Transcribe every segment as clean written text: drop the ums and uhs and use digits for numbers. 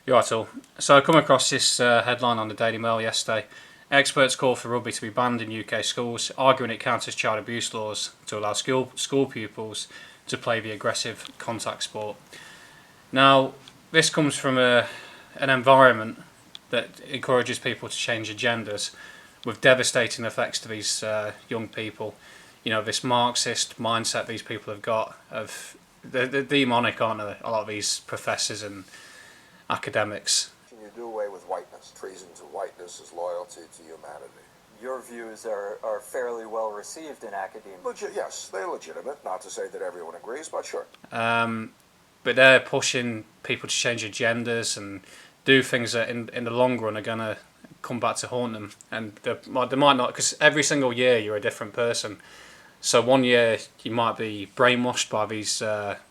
You're right, all. So I come across this headline on the Daily Mail yesterday. Experts call for rugby to be banned in UK schools, arguing it counters child abuse laws to allow school pupils to play the aggressive contact sport. Now, this comes from an environment that encourages people to change agendas with devastating effects to these young people. You know, this Marxist mindset these people have got of the demonic, aren't they? A lot of these professors and academics. You do away with whiteness. Treason to whiteness is loyalty to humanity. Your views are fairly well received in academia. Yes, they're legitimate. Not to say that everyone agrees, but sure. But they're pushing people to change agendas and do things that in the long run are going to come back to haunt them. And they might not, because every single year you're a different person. So one year you might be brainwashed by these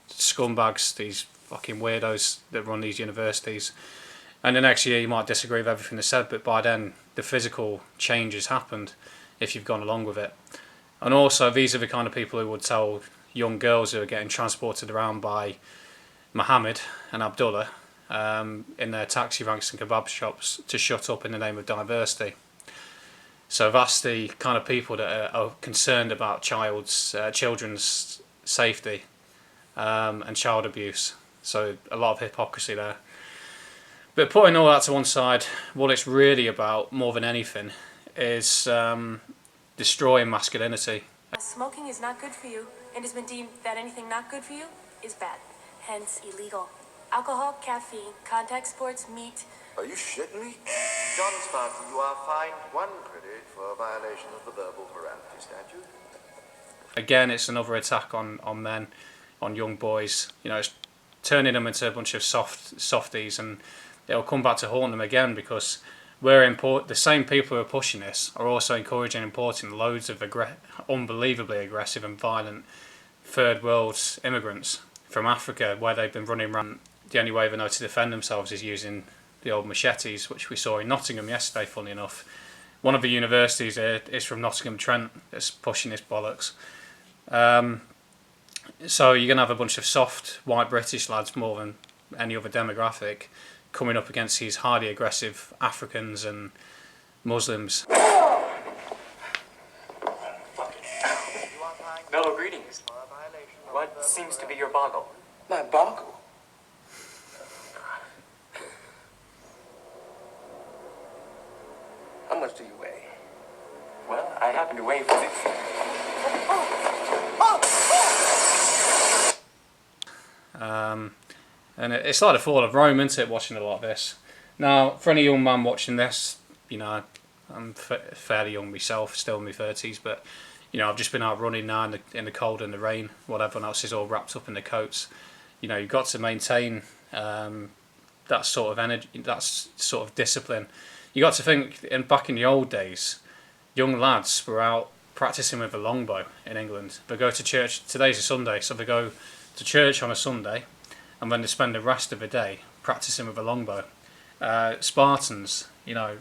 scumbags, these fucking weirdos that run these universities. And the next year you might disagree with everything they said, but by then the physical change has happened if you've gone along with it. And also these are the kind of people who would tell young girls who are getting transported around by Mohammed and Abdullah in their taxi ranks and kebab shops to shut up in the name of diversity. So that's the kind of people that are concerned about children's safety and child abuse. So a lot of hypocrisy there. But putting all that to one side, what it's really about, more than anything, is destroying masculinity. Smoking is not good for you, and has been deemed that anything not good for you is bad, hence illegal. Alcohol, caffeine, contact sports, meat. Are you shitting me? John Spartan, you are fined 1 credit for a violation of the verbal morality statute. Again, it's another attack on men, on young boys. You know, it's turning them into a bunch of softies, and it'll come back to haunt them again because the same people who are pushing this are also encouraging and importing loads of unbelievably aggressive and violent third world immigrants from Africa, where they've been running around. The only way they know to defend themselves is using the old machetes, which we saw in Nottingham yesterday, funnily enough. One of the universities is from Nottingham Trent that's pushing this bollocks. So you're going to have a bunch of soft white British lads more than any other demographic coming up against these highly aggressive Africans and Muslims. Mellow greetings. What seems to be your boggle? My boggle? How much do you weigh? Well, I happen to weigh 50. And it's like the fall of Rome, isn't it, watching a lot of this. Now, for any young man watching this, you know, I'm fairly young myself, still in my 30s, but, you know, I've just been out running now in the cold and the rain, while everyone else is all wrapped up in their coats. You know, you've got to maintain that sort of energy, that sort of discipline. You got to think, back in the old days, young lads were out practicing with a longbow in England. They go to church, today's a Sunday, so they go to church on a Sunday, and then they spend the rest of the day practicing with a longbow. Spartans, I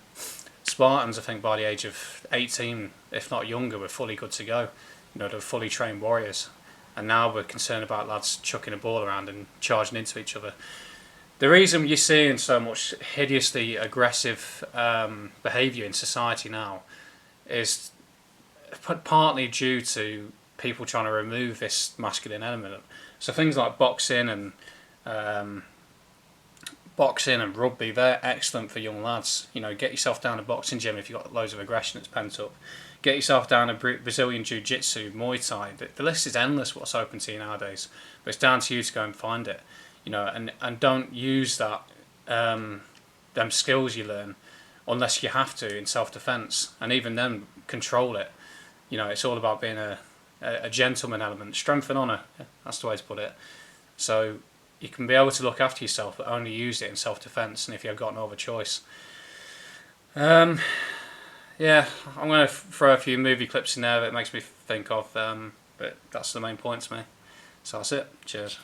think by the age of 18, if not younger, were fully good to go. You know, they were fully trained warriors. And now we're concerned about lads chucking a ball around and charging into each other. The reason you're seeing so much hideously aggressive behaviour in society now is partly due to people trying to remove this masculine element. So things like boxing and rugby, they're excellent for young lads. You know, get yourself down a boxing gym if you've got loads of aggression that's pent up. Get yourself down a Brazilian Jiu-Jitsu, Muay Thai. The list is endless what's open to you nowadays. But it's down to you to go and find it. You know, and don't use that them skills you learn unless you have to in self-defense, and even then control it. You know, it's all about being a gentleman element, strength and honour. That's the way to put it. So you can be able to look after yourself, but only use it in self-defense, and if you've got no other choice. Yeah, I'm going to throw a few movie clips in there that makes me think of, but that's the main point to me. So that's it. Cheers.